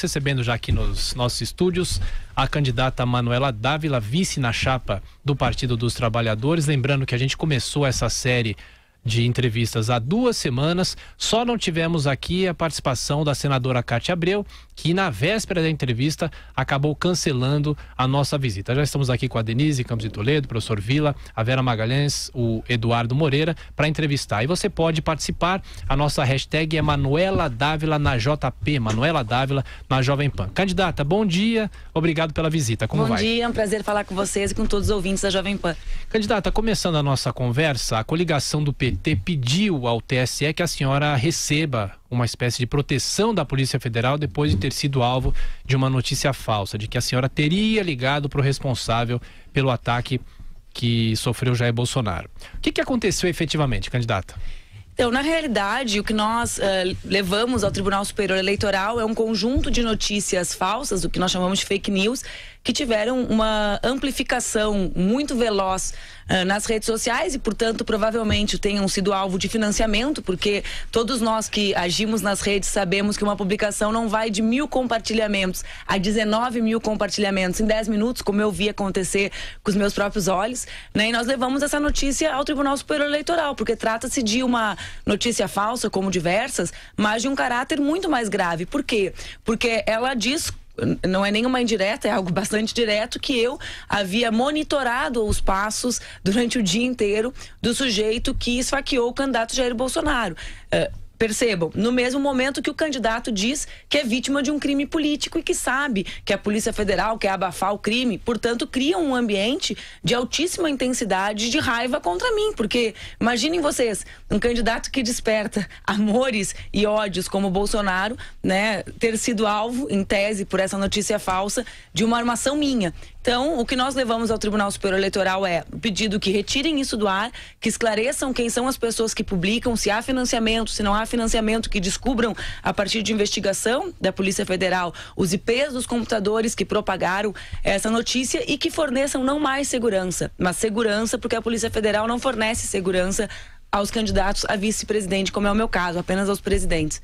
Recebendo já aqui nos nossos estúdios a candidata Manuela Dávila, vice na chapa do Partido dos Trabalhadores. Lembrando que a gente começou essa série de entrevistas há 2 semanas, só não tivemos aqui a participação da senadora Cátia Abreu, que na véspera da entrevista acabou cancelando a nossa visita. Já estamos aqui com a Denise Campos de Toledo, o professor Vila, a Vera Magalhães, o Eduardo Moreira, para entrevistar. E você pode participar, a nossa hashtag é Manuela Dávila na JP, Manuela Dávila na Jovem Pan. Candidata, bom dia, obrigado pela visita, como vai? Bom dia, é um prazer falar com vocês e com todos os ouvintes da Jovem Pan. Candidata, começando a nossa conversa, a coligação do PT pediu ao TSE que a senhora receba uma espécie de proteção da Polícia Federal depois de ter sido alvo de uma notícia falsa, de que a senhora teria ligado para o responsável pelo ataque que sofreu Jair Bolsonaro. O que aconteceu efetivamente, candidata? Então, na realidade, o que nós levamos ao Tribunal Superior Eleitoral é um conjunto de notícias falsas, o que nós chamamos de fake news, que tiveram uma amplificação muito veloz nas redes sociais e, portanto, provavelmente tenham sido alvo de financiamento, porque todos nós que agimos nas redes sabemos que uma publicação não vai de 1000 compartilhamentos a 19 mil compartilhamentos em 10 minutos, como eu vi acontecer com os meus próprios olhos, né? E nós levamos essa notícia ao Tribunal Superior Eleitoral, porque trata-se de uma notícia falsa, como diversas, mas de um caráter muito mais grave. Por quê? Porque ela diz, não é nenhuma indireta, é algo bastante direto, que eu havia monitorado os passos durante o dia inteiro do sujeito que esfaqueou o candidato Jair Bolsonaro. Percebam, no mesmo momento que o candidato diz que é vítima de um crime político e que sabe que a Polícia Federal quer abafar o crime, portanto cria um ambiente de altíssima intensidade de raiva contra mim, porque imaginem vocês, um candidato que desperta amores e ódios como o Bolsonaro, né, ter sido alvo, em tese, por essa notícia falsa de uma armação minha. Então, o que nós levamos ao Tribunal Superior Eleitoral é o pedido que retirem isso do ar, que esclareçam quem são as pessoas que publicam, se há financiamento, se não há financiamento, que descubram a partir de investigação da Polícia Federal os IPs dos computadores que propagaram essa notícia e que forneçam não mais segurança, mas segurança, porque a Polícia Federal não fornece segurança aos candidatos a vice-presidente, como é o meu caso, apenas aos presidentes.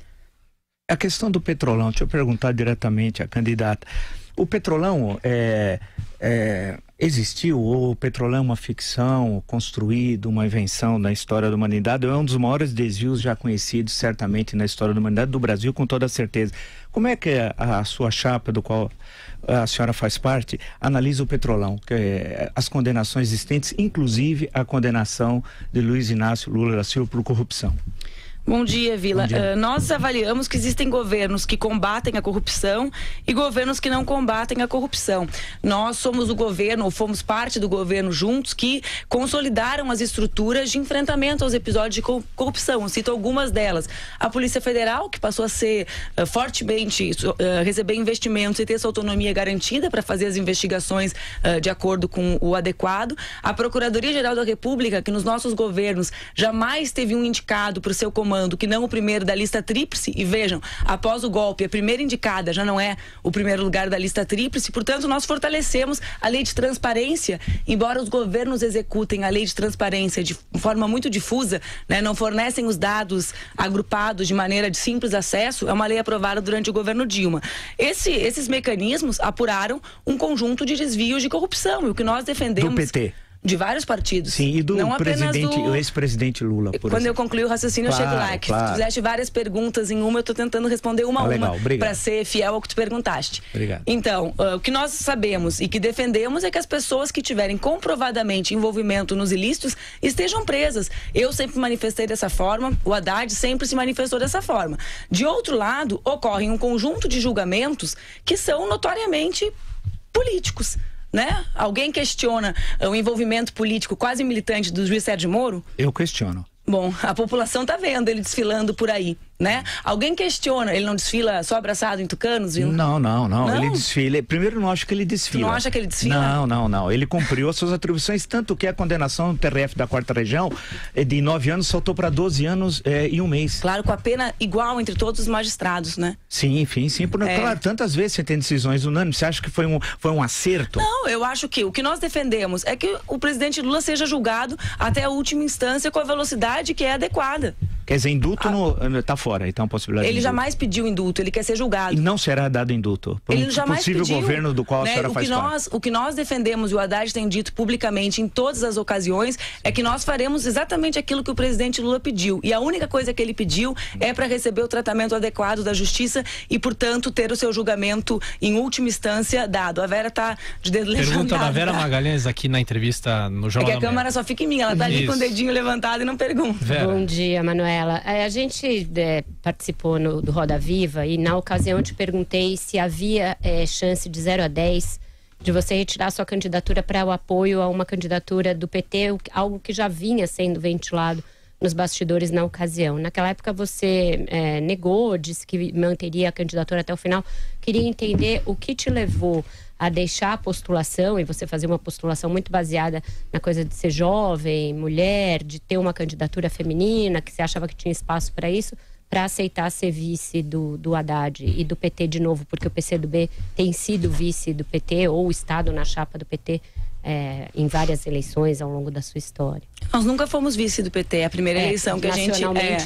A questão do Petrolão, deixa eu perguntar diretamente à candidata. O Petrolão existiu, ou o Petrolão é uma ficção, construído, uma invenção na história da humanidade, ou é um dos maiores desvios já conhecidos certamente na história da humanidade do Brasil, com toda certeza. Como é que a sua chapa, do qual a senhora faz parte, analisa o Petrolão, as condenações existentes, inclusive a condenação de Luiz Inácio Lula da Silva por corrupção? Bom dia, Vila. Nós avaliamos que existem governos que combatem a corrupção e governos que não combatem a corrupção. Nós somos o governo, ou fomos parte do governo juntos, que consolidaram as estruturas de enfrentamento aos episódios de corrupção. Eu cito algumas delas. A Polícia Federal, que passou a ser fortemente, receber investimentos e ter sua autonomia garantida para fazer as investigações de acordo com o adequado. A Procuradoria-Geral da República, que nos nossos governos jamais teve um indicado para o seu comando que não o primeiro da lista tríplice, e vejam, após o golpe, a primeira indicada já não é o primeiro lugar da lista tríplice, portanto nós fortalecemos a lei de transparência, embora os governos executem a lei de transparência de forma muito difusa, né, não fornecem os dados agrupados de maneira de simples acesso, é uma lei aprovada durante o governo Dilma. Esses mecanismos apuraram um conjunto de desvios de corrupção, e o que nós defendemos... Do PT? De vários partidos. Sim, e do presidente, o ex-presidente Lula, por Quando eu concluí o raciocínio, eu chego lá. Que se tu fizeste várias perguntas em uma, eu estou tentando responder uma a uma, para ser fiel ao que tu perguntaste. Obrigado. Então, o que nós sabemos e que defendemos é que as pessoas que tiverem comprovadamente envolvimento nos ilícitos estejam presas. Eu sempre manifestei dessa forma, o Haddad sempre se manifestou dessa forma. De outro lado, ocorrem um conjunto de julgamentos que são notoriamente políticos. Né? Alguém questiona o envolvimento político quase militante do juiz Sérgio Moro? Eu questiono. Bom, a população tá vendo ele desfilando por aí, né? Alguém questiona, ele não desfila só abraçado em Tucanos, viu? Não, ele desfila. Primeiro, não acho que ele desfila. Tu não acha que ele desfila? Não. Ele cumpriu as suas atribuições, tanto que a condenação do TRF da 4ª Região de 9 anos saltou para 12 anos e 1 mês. Claro, com a pena igual entre todos os magistrados, né? Sim. Claro, tantas vezes você tem decisões unânimes. Você acha que foi um acerto? Não, eu acho que o que nós defendemos é que o presidente Lula seja julgado até a última instância com a velocidade que é adequada. Quer dizer, indulto tá fora, então a possibilidade Ele de jamais pediu indulto, ele quer ser julgado. E não será dado indulto por Ele um jamais possível pediu, governo do qual a senhora faz parte. O que nós defendemos, e o Haddad tem dito publicamente em todas as ocasiões, é que nós faremos exatamente aquilo que o presidente Lula pediu. E a única coisa que ele pediu é para receber o tratamento adequado da justiça e, portanto, ter o seu julgamento em última instância dado. A Vera tá de dedo levantado. Pergunta da Vera Magalhães aqui na entrevista no Jornal da Manhã. A câmera só fica em mim, ela tá ali com o dedinho levantado e não pergunta. Vera. Bom dia, Manuela. A gente participou do Roda Viva e na ocasião eu te perguntei se havia chance de 0 a 10 de você retirar sua candidatura para o apoio a uma candidatura do PT, algo que já vinha sendo ventilado nos bastidores na ocasião. Naquela época você negou, disse que manteria a candidatura até o final. Queria entender o que te levou a deixar a postulação, e você fazer uma postulação muito baseada na coisa de ser jovem, mulher, de ter uma candidatura feminina, que você achava que tinha espaço para isso, para aceitar ser vice do Haddad e do PT de novo, porque o PCdoB tem sido vice do PT ou estado na chapa do PT em várias eleições ao longo da sua história. Nós nunca fomos vice do PT, é a primeira eleição que a gente...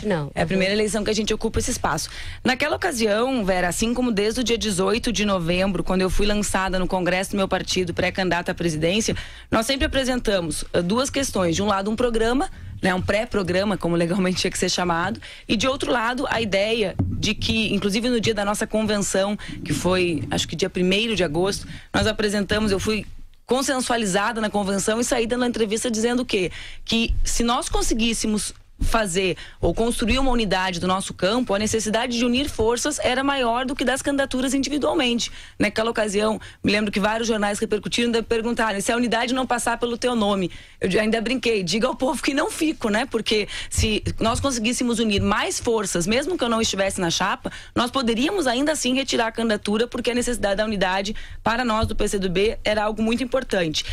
não. É a primeira eleição que a gente ocupa esse espaço. Naquela ocasião, Vera, assim como desde o dia 18 de novembro, quando eu fui lançada no Congresso do meu partido, pré-candidata à presidência, nós sempre apresentamos duas questões. De um lado, um programa, um pré-programa, como legalmente tinha que ser chamado, e de outro lado, a ideia de que, inclusive no dia da nossa convenção, que foi, acho que dia 1º de agosto, nós apresentamos, eu fui consensualizada na convenção e saí dando uma entrevista dizendo o quê? Que se nós conseguíssemos fazer ou construir uma unidade do nosso campo, a necessidade de unir forças era maior do que das candidaturas individualmente. Naquela ocasião, me lembro que vários jornais repercutiram e perguntaram: se a unidade não passar pelo teu nome, eu ainda brinquei, diga ao povo que não fico, né? Porque se nós conseguíssemos unir mais forças, mesmo que eu não estivesse na chapa, nós poderíamos ainda assim retirar a candidatura, porque a necessidade da unidade para nós do PCdoB era algo muito importante.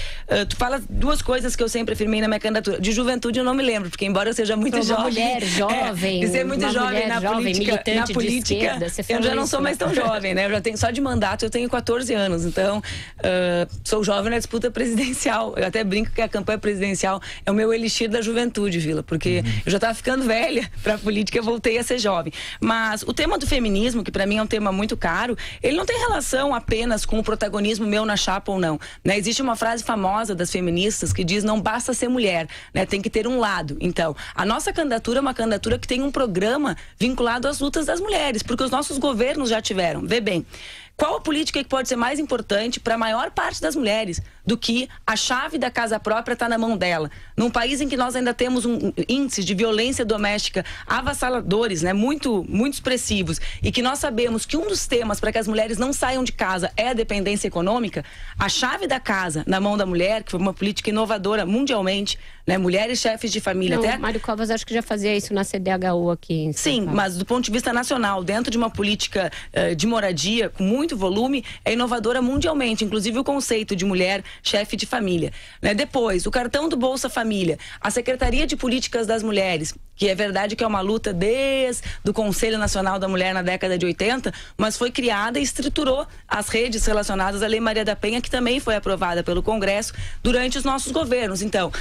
Tu fala duas coisas que eu sempre afirmei na minha candidatura. De juventude eu não me lembro, porque embora eu seja muito uma mulher jovem, ser muito jovem na política, esquerda, eu já não sou mais tão jovem, né? Eu já tenho só de mandato, eu tenho 14 anos, então sou jovem na disputa presidencial. Eu até brinco que a campanha presidencial é o meu elixir da juventude, Vila, porque eu já estava ficando velha para a política, eu voltei a ser jovem. Mas o tema do feminismo, que para mim é um tema muito caro, ele não tem relação apenas com o protagonismo meu na chapa ou não, né? Existe uma frase famosa das feministas que diz: não basta ser mulher, né? Tem que ter um lado. Então, a nossa candidatura é uma candidatura que tem um programa vinculado às lutas das mulheres, porque os nossos governos já tiveram. Vê bem, qual a política que pode ser mais importante para a maior parte das mulheres do que a chave da casa própria está na mão dela? Num país em que nós ainda temos um índice de violência doméstica avassaladores, né, muito expressivos, e que nós sabemos que um dos temas para que as mulheres não saiam de casa é a dependência econômica, a chave da casa na mão da mulher, que foi uma política inovadora mundialmente, né, mulheres chefes de família. Não, Mário Covas acho que já fazia isso na CDHU aqui em São Paulo. Sim, mas do ponto de vista nacional, dentro de uma política de moradia com muito volume, é inovadora mundialmente, inclusive o conceito de mulher chefe de família, né? Depois, o cartão do Bolsa Família, a Secretaria de Políticas das Mulheres, que é verdade que é uma luta desde o Conselho Nacional da Mulher na década de 80, mas foi criada e estruturou as redes relacionadas à Lei Maria da Penha, que também foi aprovada pelo Congresso durante os nossos governos. Então,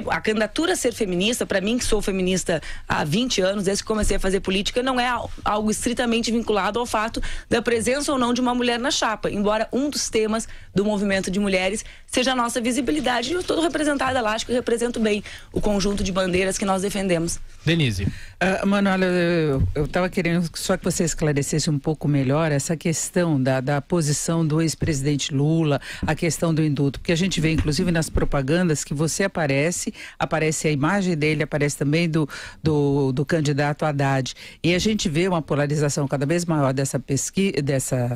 a candidatura a ser feminista, para mim que sou feminista há 20 anos, desde que comecei a fazer política, não é algo estritamente vinculado ao fato da presença ou não de uma mulher na chapa, embora um dos temas do movimento de mulheres seja a nossa visibilidade. Eu estou representada lá, acho que eu represento bem o conjunto de bandeiras que nós defendemos. Denise. Manuela, eu estava querendo só que você esclarecesse um pouco melhor essa questão da posição do ex-presidente Lula, a questão do indulto, porque a gente vê inclusive nas propagandas que você aparece a imagem dele, aparece também do candidato Haddad, e a gente vê uma polarização cada vez maior dessa pesquisa,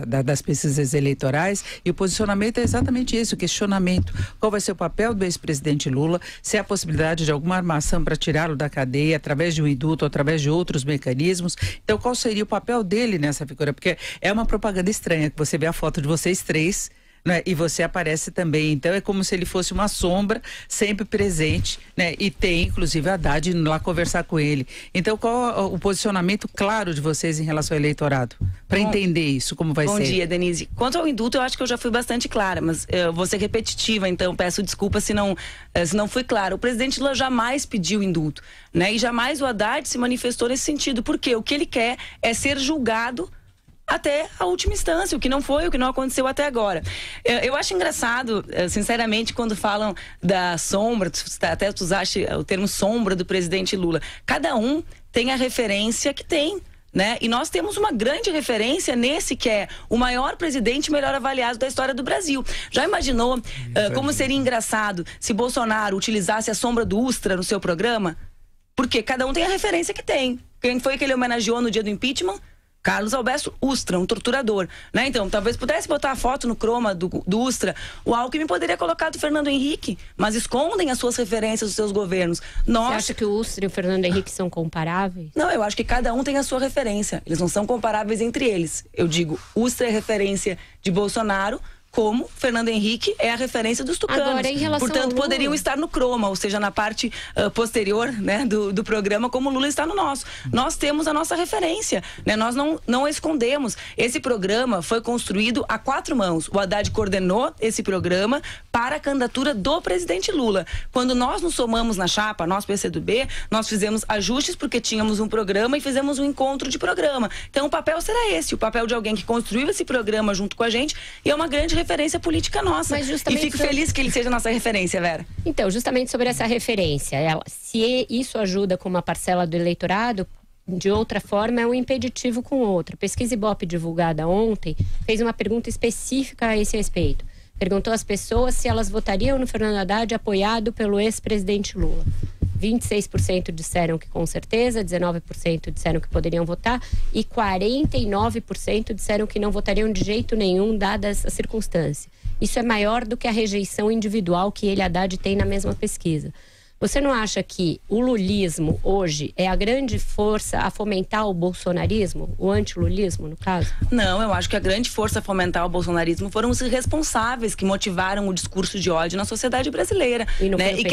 das pesquisas eleitorais, e o posicionamento é exatamente isso, o questionamento: qual vai ser o papel do ex-presidente Lula, se há possibilidade de alguma armação para tirá-lo da cadeia através de um indulto, através de outros mecanismos. Então, qual seria o papel dele nessa figura? Porque é uma propaganda estranha, que você vê a foto de vocês três, né? E você aparece também, então é como se ele fosse uma sombra sempre presente, né? E tem inclusive a Haddad indo lá conversar com ele. Então qual o posicionamento claro de vocês em relação ao eleitorado? Para entender isso, como vai ser? Bom dia, Denise. Quanto ao indulto, eu acho que eu já fui bastante clara, mas eu vou ser repetitiva, então peço desculpa se não fui clara. O presidente Lula jamais pediu indulto, né? E jamais o Haddad se manifestou nesse sentido, porque o que ele quer é ser julgado até a última instância, o que não foi, o que não aconteceu até agora. Eu acho engraçado, sinceramente, quando falam da sombra, até tu usaste o termo sombra do presidente Lula. Cada um tem a referência que tem, né? E nós temos uma grande referência nesse que é o maior presidente melhor avaliado da história do Brasil. Já imaginou como seria engraçado se Bolsonaro utilizasse a sombra do Ustra no seu programa? Porque cada um tem a referência que tem. Quem foi que ele homenageou no dia do impeachment? Carlos Alberto Ustra, um torturador, né? Então, talvez pudesse botar a foto no croma do Ustra. O Alckmin poderia colocar do Fernando Henrique, mas escondem as suas referências dos seus governos. Você acha que o Ustra e o Fernando Henrique são comparáveis? Não, eu acho que cada um tem a sua referência. Eles não são comparáveis entre eles. Eu digo, Ustra é referência de Bolsonaro, como Fernando Henrique é a referência dos tucanos. Agora, em relação portanto, ao Lula, poderiam estar no croma, ou seja, na parte posterior, né, do programa, como o Lula está no nosso. Nós temos a nossa referência, né? Nós não escondemos. Esse programa foi construído a 4 mãos. O Haddad coordenou esse programa para a candidatura do presidente Lula. Quando nós nos somamos na chapa, nós PCdoB, nós fizemos ajustes porque tínhamos um programa e fizemos um encontro de programa. Então o papel será esse, o papel de alguém que construiu esse programa junto com a gente, e é uma grande referência política nossa. E fico feliz que ele seja nossa referência, Vera. Então, justamente sobre essa referência, se isso ajuda com uma parcela do eleitorado, de outra forma é um impeditivo com outra. Pesquisa Ibope divulgada ontem fez uma pergunta específica a esse respeito. Perguntou às pessoas se elas votariam no Fernando Haddad apoiado pelo ex-presidente Lula. 26% disseram que com certeza, 19% disseram que poderiam votar e 49% disseram que não votariam de jeito nenhum, dadas as circunstâncias. Isso é maior do que a rejeição individual que ele, Haddad, tem na mesma pesquisa. Você não acha que o lulismo hoje é a grande força a fomentar o bolsonarismo, o antilulismo, no caso? Não, eu acho que a grande força a fomentar o bolsonarismo foram os irresponsáveis que motivaram o discurso de ódio na sociedade brasileira, né? E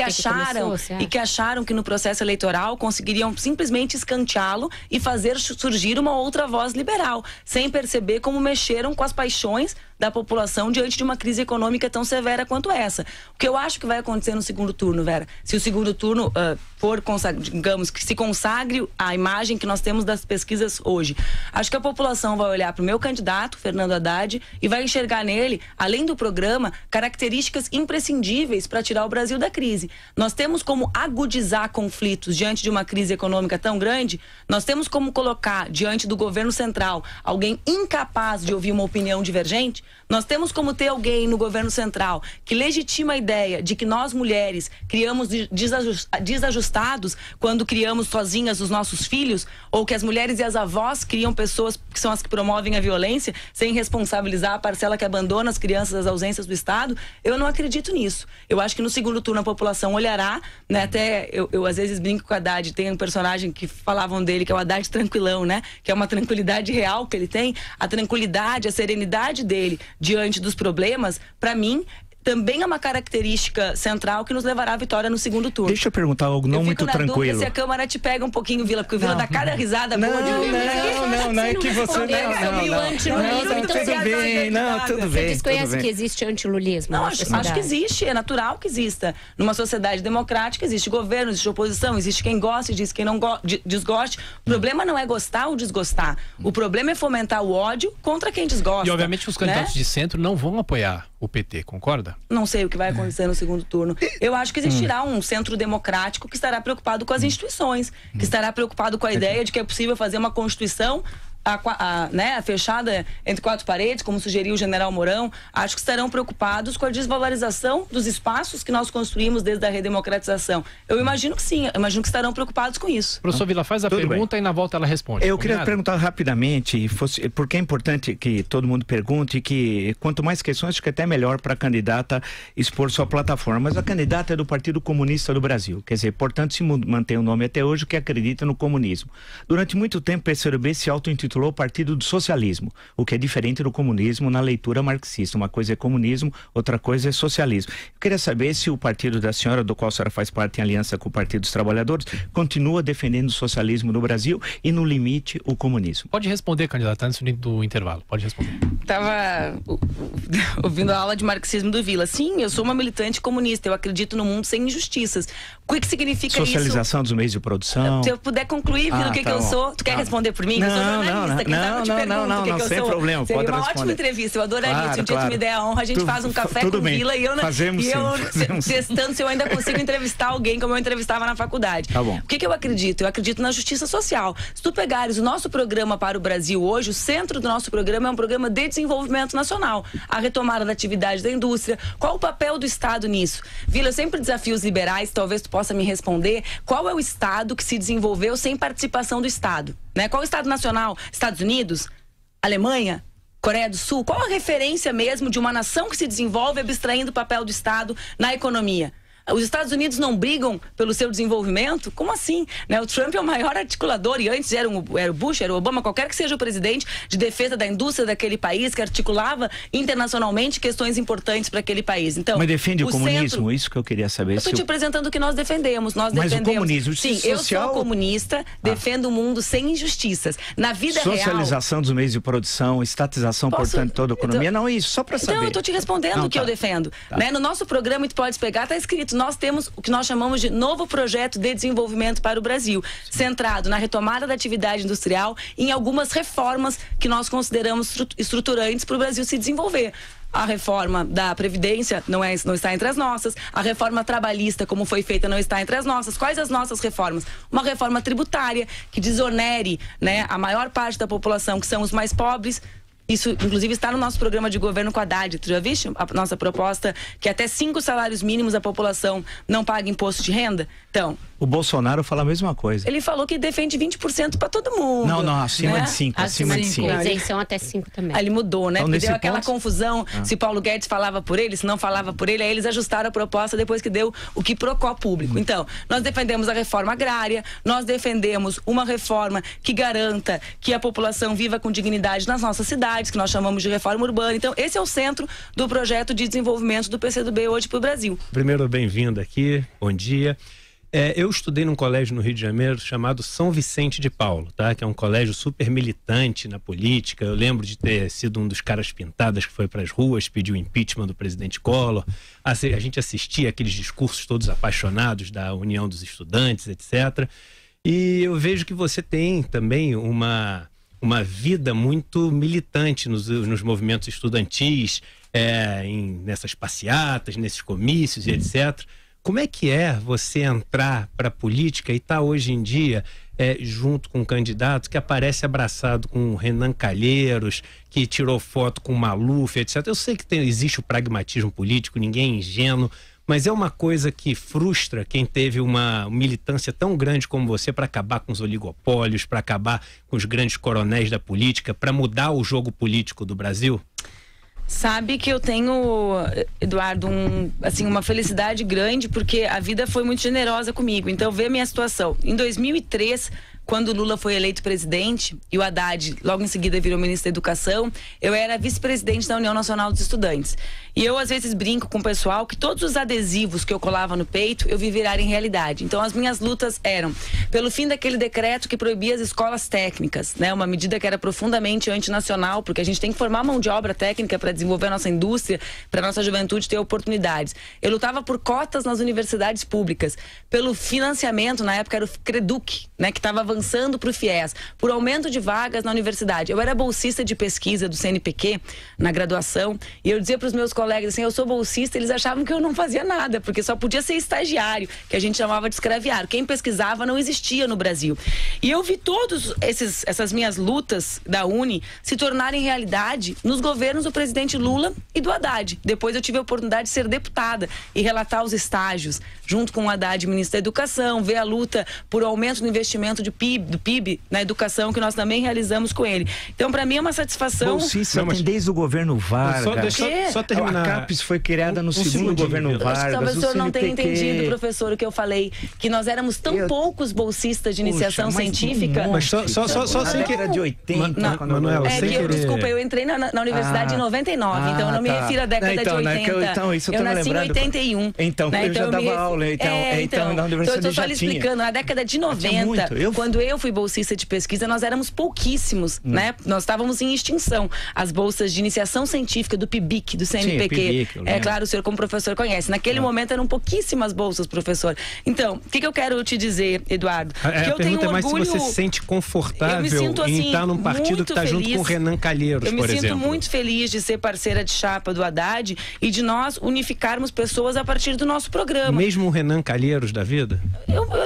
que acharam que no processo eleitoral conseguiriam simplesmente escanteá-lo e fazer surgir uma outra voz liberal, sem perceber como mexeram com as paixões da população diante de uma crise econômica tão severa quanto essa. O que eu acho que vai acontecer no segundo turno, Vera, se o segundo turno for, digamos, que se consagre a imagem que nós temos das pesquisas hoje, acho que a população vai olhar para o meu candidato, Fernando Haddad, e vai enxergar nele, além do programa, características imprescindíveis para tirar o Brasil da crise. Nós temos como agudizar conflitos diante de uma crise econômica tão grande, nós temos como colocar diante do governo central alguém incapaz de ouvir uma opinião divergente. Nós temos como ter alguém no governo central que legitima a ideia de que nós mulheres criamos desajustados quando criamos sozinhas os nossos filhos, ou que as mulheres e as avós criam pessoas que são as que promovem a violência sem responsabilizar a parcela que abandona as crianças das ausências do Estado. Eu não acredito nisso. Eu acho que no segundo turno a população olhará, né? Até eu às vezes brinco com o Haddad, tem um personagem que falavam dele, que é o Haddad tranquilão, né? Que é uma tranquilidade real que ele tem, a tranquilidade, a serenidade dele diante dos problemas, para mim, também é uma característica central que nos levará à vitória no segundo turno. Deixa eu perguntar algo não muito tranquilo. Se a Câmara te pega um pouquinho, Vila, porque o Vila dá cada risada boa de não é que você tudo bem. Você desconhece que existe antilulismo? Não, acho que existe, é natural que exista. Numa sociedade democrática existe governo, existe oposição, existe quem gosta e diz quem não desgoste. O problema não é gostar ou desgostar. O problema é fomentar o ódio contra quem desgosta. E obviamente os candidatos de centro não vão apoiar o PT, concorda? Não sei o que vai acontecer no segundo turno. Eu acho que existirá um centro democrático que estará preocupado com as instituições, que estará preocupado com a ideia de que é possível fazer uma Constituição fechada entre 4 paredes, como sugeriu o general Mourão. Acho que estarão preocupados com a desvalorização dos espaços que nós construímos desde a redemocratização. Eu imagino que sim, eu imagino que estarão preocupados com isso. Professor Vila, faz a pergunta e na volta ela responde. Eu queria perguntar rapidamente, porque é importante que todo mundo pergunte, que quanto mais questões, acho que até melhor para a candidata expor sua plataforma. Mas a candidata é do Partido Comunista do Brasil, quer dizer, portanto se mantém o nome até hoje, que acredita no comunismo. Durante muito tempo o PCdoB se auto-intitulou intitulou Partido do Socialismo, o que é diferente do comunismo na leitura marxista. Uma coisa é comunismo, outra coisa é socialismo. Eu queria saber se o partido da senhora, do qual a senhora faz parte em aliança com o Partido dos Trabalhadores, continua defendendo o socialismo no Brasil e, no limite, o comunismo. Pode responder, candidato, antes do intervalo. Pode responder. Estava ouvindo a aula de marxismo do Vila. Sim, eu sou uma militante comunista. Eu acredito no mundo sem injustiças. O que significa Socialização isso? dos meios de produção. Se eu puder concluir, Vila, o que eu sou? Tu quer responder por mim? Não, eu sou jornalista. não, sem problema. Seria pode uma responder. ótima entrevista. Eu adoraria. Se um dia tu me der a honra, a gente faz um café com o Vila e eu testando se eu ainda consigo entrevistar alguém como eu entrevistava na faculdade. Tá bom. O que eu acredito? Eu acredito na justiça social. Se tu pegares o nosso programa para o Brasil hoje, o centro do nosso programa é um programa de desenvolvimento nacional. A retomada da atividade da indústria. Qual o papel do Estado nisso? Vila, eu sempre desafio os liberais, talvez tu possa me responder. Qual é o Estado que se desenvolveu sem participação do Estado? Né? Qual o Estado nacional? Estados Unidos? Alemanha? Coreia do Sul? Qual a referência mesmo de uma nação que se desenvolve abstraindo o papel do Estado na economia? Os Estados Unidos não brigam pelo seu desenvolvimento? Como assim? Né? O Trump é o maior articulador, e antes era o Bush, era o Obama, qualquer que seja o presidente, de defesa da indústria daquele país, que articulava internacionalmente questões importantes para aquele país. Então, mas defende o comunismo? Isso que eu queria saber. Eu estou te apresentando o que nós defendemos. Mas defendemos. O comunismo, sim, social... eu sou comunista, defendo um mundo sem injustiças. Na vida Socialização dos meios de produção, estatização, portanto, toda a economia. Não, isso, só para saber. Então, eu estou te respondendo o que eu defendo. Tá. Né? No nosso programa, tu pode pegar, está escrito, nós temos o que nós chamamos de novo projeto de desenvolvimento para o Brasil, centrado na retomada da atividade industrial e em algumas reformas que nós consideramos estruturantes para o Brasil se desenvolver. A reforma da Previdência não está entre as nossas. A reforma trabalhista, como foi feita, não está entre as nossas. Quais as nossas reformas? Uma reforma tributária que desonere, né, a maior parte da população, que são os mais pobres. Isso, inclusive, está no nosso programa de governo com a Haddad. Tu já viste a nossa proposta que até 5 salários mínimos a população não paga imposto de renda? Então... O Bolsonaro fala a mesma coisa. Ele falou que defende 20% para todo mundo. Não, acima de 5. Acima de 5. Isenção até 5 também. Aí ele mudou, né? Então, porque deu aquela confusão se Paulo Guedes falava por ele, se não falava por ele. Aí eles ajustaram a proposta depois que deu o que procó público. Então, nós defendemos a reforma agrária, nós defendemos uma reforma que garanta que a população viva com dignidade nas nossas cidades, que nós chamamos de reforma urbana. Então, esse é o centro do projeto de desenvolvimento do PCdoB hoje para o Brasil. Primeiro, bem-vindo aqui. Bom dia. Eu estudei num colégio no Rio de Janeiro chamado São Vicente de Paulo, tá? Que é um colégio super militante na política. Eu lembro de ter sido um dos caras pintadas que foi para as ruas, pediu o impeachment do presidente Collor. A gente assistia aqueles discursos todos apaixonados da União dos Estudantes, etc. E eu vejo que você tem também uma vida muito militante nos movimentos estudantis, nessas passeatas, nesses comícios e etc. Como é que é você entrar para a política e estar hoje em dia junto com um candidato que aparece abraçado com o Renan Calheiros, que tirou foto com o Maluf, etc. Eu sei que existe o pragmatismo político, ninguém é ingênuo, mas é uma coisa que frustra quem teve uma militância tão grande como você para acabar com os oligopólios, para acabar com os grandes coronéis da política, para mudar o jogo político do Brasil? Sabe que eu tenho, Eduardo, uma felicidade grande, porque a vida foi muito generosa comigo. Então, vê a minha situação. Em 2003, quando o Lula foi eleito presidente e o Haddad logo em seguida virou ministro da Educação, eu era vice-presidente da União Nacional dos Estudantes. E eu às vezes brinco com o pessoal que todos os adesivos que eu colava no peito eu vi virarem realidade. Então as minhas lutas eram pelo fim daquele decreto que proibia as escolas técnicas, né? Uma medida que era profundamente antinacional, porque a gente tem que formar mão de obra técnica para desenvolver a nossa indústria, para a nossa juventude ter oportunidades. Eu lutava por cotas nas universidades públicas, pelo financiamento, na época era o Creduc, né, que estava avançando para o FIES, por aumento de vagas na universidade. Eu era bolsista de pesquisa do CNPq na graduação, e eu dizia para os meus colegas assim, eu sou bolsista, eles achavam que eu não fazia nada, porque só podia ser estagiário, que a gente chamava de escraviário. Quem pesquisava não existia no Brasil. E eu vi todas essas minhas lutas da Uni se tornarem realidade nos governos do presidente Lula e do Haddad. Depois eu tive a oportunidade de ser deputada e relatar os estágios, junto com o Haddad, ministro da Educação, ver a luta por aumento do investimento PIB na educação, que nós também realizamos com ele. Então, para mim é uma satisfação. Bolsista tem desde o governo Vargas. Só terminar. A CAPES foi criada no segundo governo Vargas. Talvez o senhor não tenha entendido, professor, o que eu falei, que nós éramos tão poucos bolsistas de iniciação científica. Mas só sem querer de 80. Manuela, desculpa, eu entrei na universidade em 99, então eu não me refiro à década de 80. Então, isso eu nasci em 81. Então, eu já dava aula, então na universidade eu tô só lhe explicando, na década de 90, quando eu fui bolsista de pesquisa, nós éramos pouquíssimos, né? Nós estávamos em extinção. As bolsas de iniciação científica do PIBIC, do CNPq, claro, o senhor como professor conhece. Naquele momento eram pouquíssimas bolsas, professor. Então, o que eu quero te dizer, Eduardo? Que eu tenho orgulho... se você se sente confortável em estar num partido que está junto com o Renan Calheiros, por exemplo. Eu me sinto muito feliz de ser parceira de chapa do Haddad e de nós unificarmos pessoas a partir do nosso programa. Mesmo o Renan Calheiros da vida?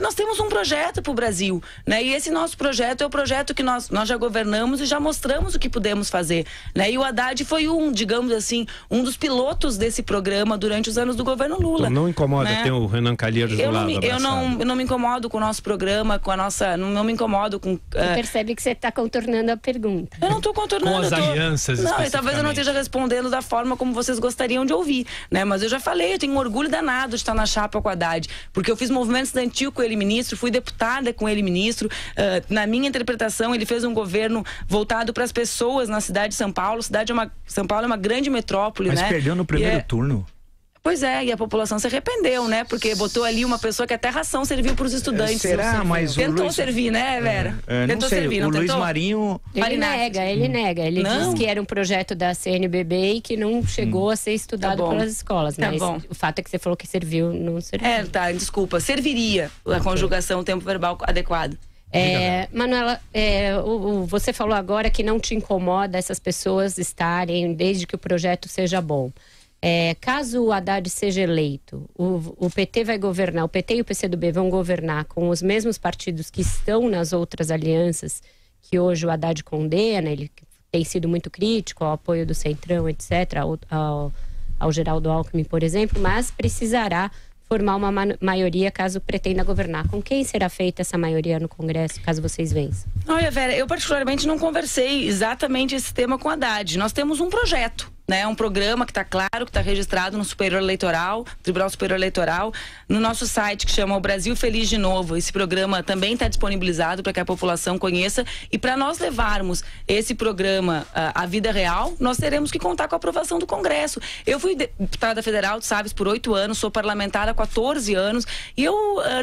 Nós temos um projeto para o Brasil, né? E esse nosso projeto é o projeto que nós já governamos e já mostramos o que podemos fazer, né? E o Haddad foi digamos assim, um dos pilotos desse programa durante os anos do governo Lula. Então não incomoda, né? Ter o Renan Calheiros do lado. Eu não me incomodo com o nosso programa, com a nossa... Não me incomodo com... Você percebe que você está contornando a pergunta. Eu não estou contornando. Com as alianças, não, talvez eu não esteja respondendo da forma como vocês gostariam de ouvir, né? Mas eu já falei, eu tenho um orgulho danado de estar na chapa com o Haddad, porque eu fiz movimento estudantil com ele ministro, fui deputada com ele ministro. Na minha interpretação, ele fez um governo voltado para as pessoas na cidade de São Paulo. São Paulo é uma grande metrópole, mas né? Mas perdeu no primeiro turno. Pois é, e a população se arrependeu, né? Porque botou ali uma pessoa que até ração serviu para os estudantes. Será? Mas tentou servir, né, Vera? Tentou servir, não tentou? Luiz Marinho... Ele nega. Ele disse que era um projeto da CNBB e que não chegou a ser estudado pelas escolas. Mas o fato é que você falou que serviu, não serviu. Desculpa. Serviria a conjugação, o tempo verbal adequado. Manuela, você falou agora que não te incomoda essas pessoas estarem, desde que o projeto seja bom. Caso o Haddad seja eleito, o PT vai governar, o PT e o PCdoB vão governar com os mesmos partidos que estão nas outras alianças que hoje o Haddad condena, ele tem sido muito crítico ao apoio do Centrão, etc., ao Geraldo Alckmin, por exemplo, mas precisará formar uma maioria caso pretenda governar. Com quem será feita essa maioria no Congresso, caso vocês vençam? Olha, Vera, eu particularmente não conversei exatamente esse tema com o Haddad. Nós temos um projeto, né? Um programa que está claro, que está registrado no Superior Eleitoral, Tribunal Superior Eleitoral, no nosso site que chama O Brasil Feliz de Novo. Esse programa também está disponibilizado para que a população conheça, e para nós levarmos esse programa à vida real, nós teremos que contar com a aprovação do Congresso. Eu fui deputada federal, tu sabes, por 8 anos, sou parlamentar há 14 anos, e eu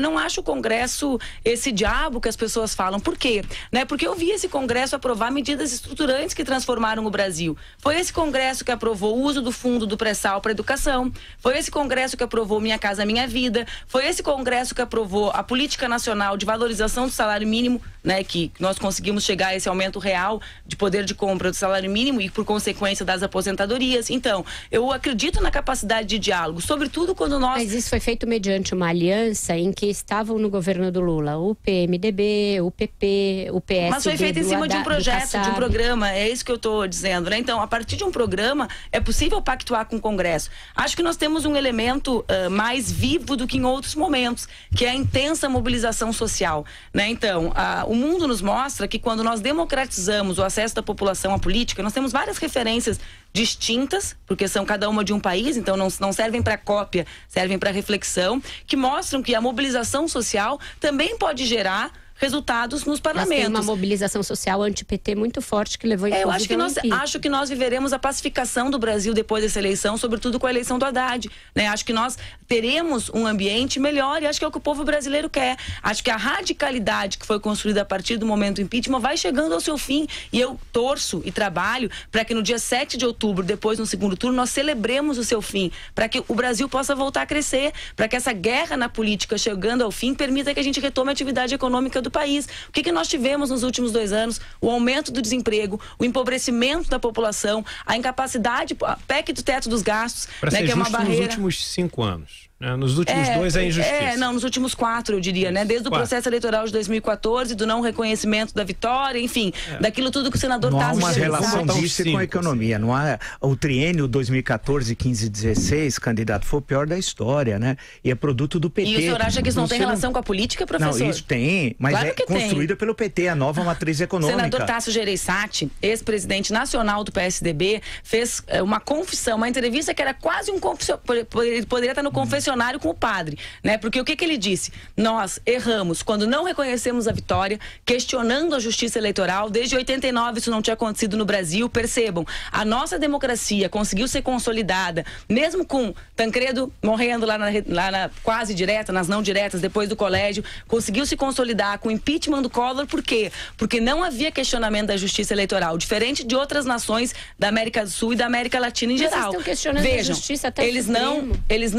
não acho o Congresso esse diabo que as pessoas falam. Por quê? Né? Porque eu vi esse Congresso aprovar medidas estruturantes que transformaram o Brasil. Foi esse Congresso que aprovou o uso do fundo do pré-sal para educação, foi esse Congresso que aprovou Minha Casa Minha Vida, foi esse Congresso que aprovou a Política Nacional de Valorização do Salário Mínimo, né, que nós conseguimos chegar a esse aumento real de poder de compra do salário mínimo e, por consequência, das aposentadorias. Então, eu acredito na capacidade de diálogo, sobretudo quando nós... Mas isso foi feito mediante uma aliança em que estavam no governo do Lula o PMDB, o PP, o PSD... Mas foi feito em cima de um projeto, de um programa, é isso que eu estou dizendo, né? Então, a partir de um programa, é possível pactuar com o Congresso. Acho que nós temos um elemento mais vivo do que em outros momentos, que é a intensa mobilização social, né? Então, o mundo nos mostra que quando nós democratizamos o acesso da população à política, nós temos várias referências distintas, porque são cada uma de um país, então não servem para cópia, servem para reflexão, que mostram que a mobilização social também pode gerar resultados nos parlamentos. Mas tem uma mobilização social anti-PT muito forte que levou eu acho que nós viveremos a pacificação do Brasil depois dessa eleição, sobretudo com a eleição do Haddad, né? Acho que nós teremos um ambiente melhor e acho que é o que o povo brasileiro quer. Acho que a radicalidade que foi construída a partir do momento do impeachment vai chegando ao seu fim, e eu torço e trabalho para que no dia 7 de outubro, depois no segundo turno, nós celebremos o seu fim, para que o Brasil possa voltar a crescer, para que essa guerra na política chegando ao fim permita que a gente retome a atividade econômica do país. O que nós tivemos nos últimos 2 anos? O aumento do desemprego, o empobrecimento da população, a incapacidade, a PEC do teto dos gastos, né, que é uma barreira. Nos últimos 5 anos. né? Nos últimos 2 é injustiça. Não, nos últimos 4, eu diria, né? Desde o processo eleitoral de 2014, do não reconhecimento da vitória, enfim, daquilo tudo que o senador Tasso... Tasso... Não há uma relação disso com a economia, não há... O triênio 2014, 15 e 16, candidato, foi o pior da história, né? E é produto do PT. E o senhor acha que isso não tem relação com a política, professor? Não, isso tem, mas claro é construída pelo PT, a nova matriz econômica. O senador Tasso Gereissati, ex-presidente nacional do PSDB, fez uma confissão, uma entrevista que era quase um confessionário, poderia estar no confessionário com o padre, né? Porque o que ele disse? Nós erramos quando não reconhecemos a vitória, questionando a justiça eleitoral. Desde 89 isso não tinha acontecido no Brasil. Percebam, a nossa democracia conseguiu ser consolidada, mesmo com Tancredo morrendo lá na quase direta, nas não diretas, depois do colégio, conseguiu se consolidar com o impeachment do Collor. Por quê? Porque não havia questionamento da justiça eleitoral, diferente de outras nações da América do Sul e da América Latina em geral. Vocês estão questionando a justiça até eles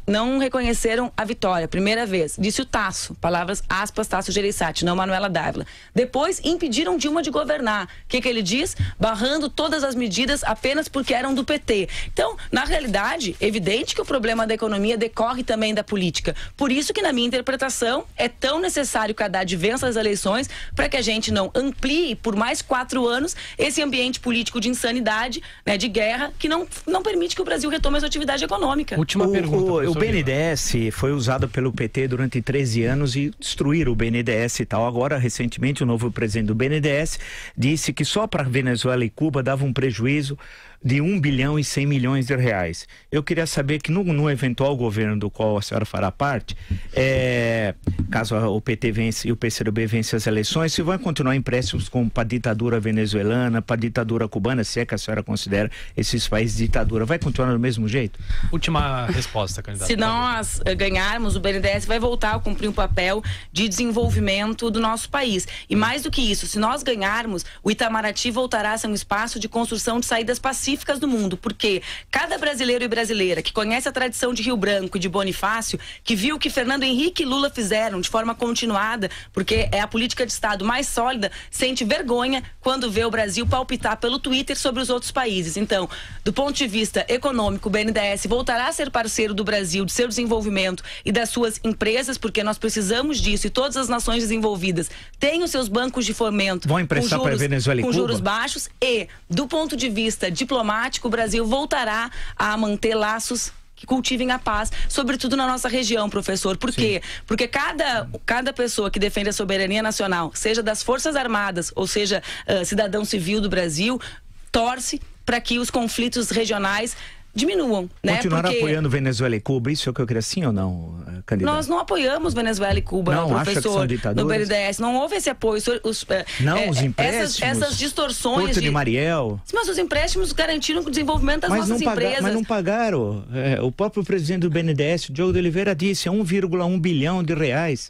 não reconheceram a vitória, primeira vez. Disse o Tasso, palavras aspas, Tasso Gereissati, não Manuela Dávila. Depois impediram Dilma de governar. O que ele diz? Barrando todas as medidas apenas porque eram do PT. Então, na realidade, evidente que o problema da economia decorre também da política. Por isso que, na minha interpretação, é tão necessário que a Haddad vença as eleições para que a gente não amplie por mais 4 anos esse ambiente político de insanidade, né, de guerra, que não permite que o Brasil retome a sua atividade econômica. Última pergunta. O BNDES foi usado pelo PT durante 13 anos e destruíram o BNDES e tal. Agora, recentemente, o novo presidente do BNDES disse que só para Venezuela e Cuba dava um prejuízo de 1 bilhão e 100 milhões de reais. Eu queria saber que no eventual governo do qual a senhora fará parte, caso o PT vence e o PCdoB vence as eleições, se vão continuar empréstimos como para a ditadura venezuelana, para a ditadura cubana, se é que a senhora considera esses países ditadura, vai continuar do mesmo jeito? Última resposta, candidato. Se nós ganharmos, o BNDES vai voltar a cumprir um papel de desenvolvimento do nosso país. E mais do que isso, se nós ganharmos, o Itamaraty voltará a ser um espaço de construção de saídas pacíficas do mundo, porque cada brasileiro e brasileira que conhece a tradição de Rio Branco e de Bonifácio, que viu o que Fernando Henrique e Lula fizeram de forma continuada, porque é a política de Estado mais sólida, sente vergonha quando vê o Brasil palpitar pelo Twitter sobre os outros países. Então, do ponto de vista econômico, o BNDES voltará a ser parceiro do Brasil, de seu desenvolvimento e das suas empresas, porque nós precisamos disso, e todas as nações desenvolvidas têm os seus bancos de fomento vão emprestar para Venezuela e com Cuba? Juros baixos, e do ponto de vista diplomático, o Brasil voltará a manter laços que cultivem a paz, sobretudo na nossa região, professor. Por quê? Porque cada pessoa que defende a soberania nacional, seja das Forças Armadas, ou seja, cidadão civil do Brasil, torce para que os conflitos regionais diminuam, né? Continuar apoiando Venezuela e Cuba, isso é o que eu queria, sim ou não, candidato? Nós não apoiamos Venezuela e Cuba, não, professor, no BNDES. Não houve esse apoio. Os empréstimos, essas distorções Porto de Mariel. Mas os empréstimos garantiram o desenvolvimento das nossas empresas. Mas não pagaram. O próprio presidente do BNDES, Diogo de Oliveira, disse 1,1 bilhão de reais.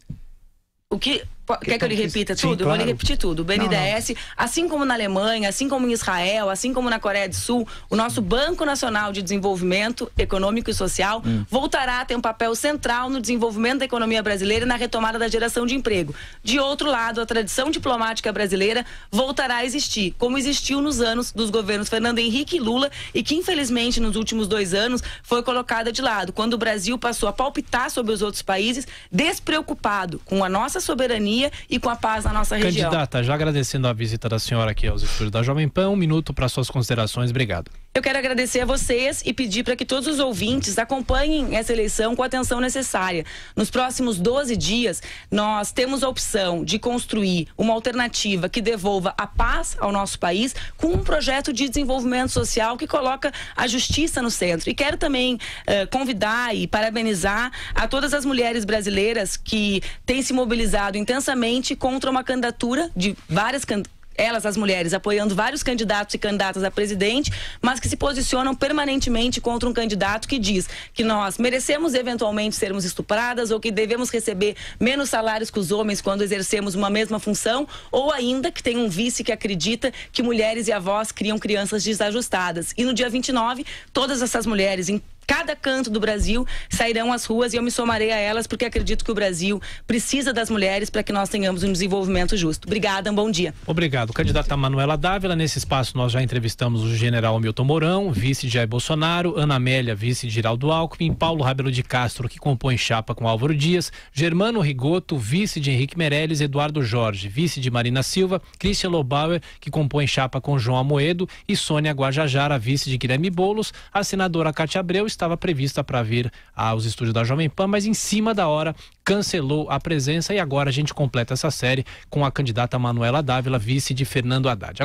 O que... Quer que eu lhe repita tudo? Sim, claro. Eu vou lhe repetir tudo. O BNDES, assim como na Alemanha, assim como em Israel, assim como na Coreia do Sul, o nosso Banco Nacional de Desenvolvimento Econômico e Social voltará a ter um papel central no desenvolvimento da economia brasileira e na retomada da geração de emprego. De outro lado, a tradição diplomática brasileira voltará a existir, como existiu nos anos dos governos Fernando Henrique e Lula, e que infelizmente nos últimos 2 anos foi colocada de lado, quando o Brasil passou a palpitar sobre os outros países, despreocupado com a nossa soberania e com a paz na nossa região. Candidata, já agradecendo a visita da senhora aqui aos estúdios da Jovem Pan, 1 minuto para suas considerações. Obrigado. Eu quero agradecer a vocês e pedir para que todos os ouvintes acompanhem essa eleição com a atenção necessária. Nos próximos 12 dias, nós temos a opção de construir uma alternativa que devolva a paz ao nosso país com um projeto de desenvolvimento social que coloca a justiça no centro. E quero também convidar e parabenizar a todas as mulheres brasileiras que têm se mobilizado intensamente contra uma candidatura de várias elas, as mulheres, apoiando vários candidatos e candidatas a presidente, mas que se posicionam permanentemente contra um candidato que diz que nós merecemos eventualmente sermos estupradas ou que devemos receber menos salários que os homens quando exercemos uma mesma função, ou ainda que tem um vice que acredita que mulheres e avós criam crianças desajustadas. E no dia 29, todas essas mulheres em cada canto do Brasil sairão às ruas e eu me somarei a elas porque acredito que o Brasil precisa das mulheres para que nós tenhamos um desenvolvimento justo. Obrigada, um bom dia. Obrigado. Candidata Manuela Dávila, nesse espaço nós já entrevistamos o general Milton Mourão, vice de Jair Bolsonaro, Ana Amélia, vice de Geraldo Alckmin, Paulo Rabelo de Castro, que compõe chapa com Álvaro Dias, Germano Rigoto, vice de Henrique Meirelles, Eduardo Jorge, vice de Marina Silva, Christian Lobauer, que compõe chapa com João Amoedo, e Sônia Guajajara, vice de Guilherme Boulos. A senadora Cátia Abreu estava prevista para vir aos estúdios da Jovem Pan, mas em cima da hora cancelou a presença, e agora a gente completa essa série com a candidata Manuela Dávila, vice de Fernando Haddad.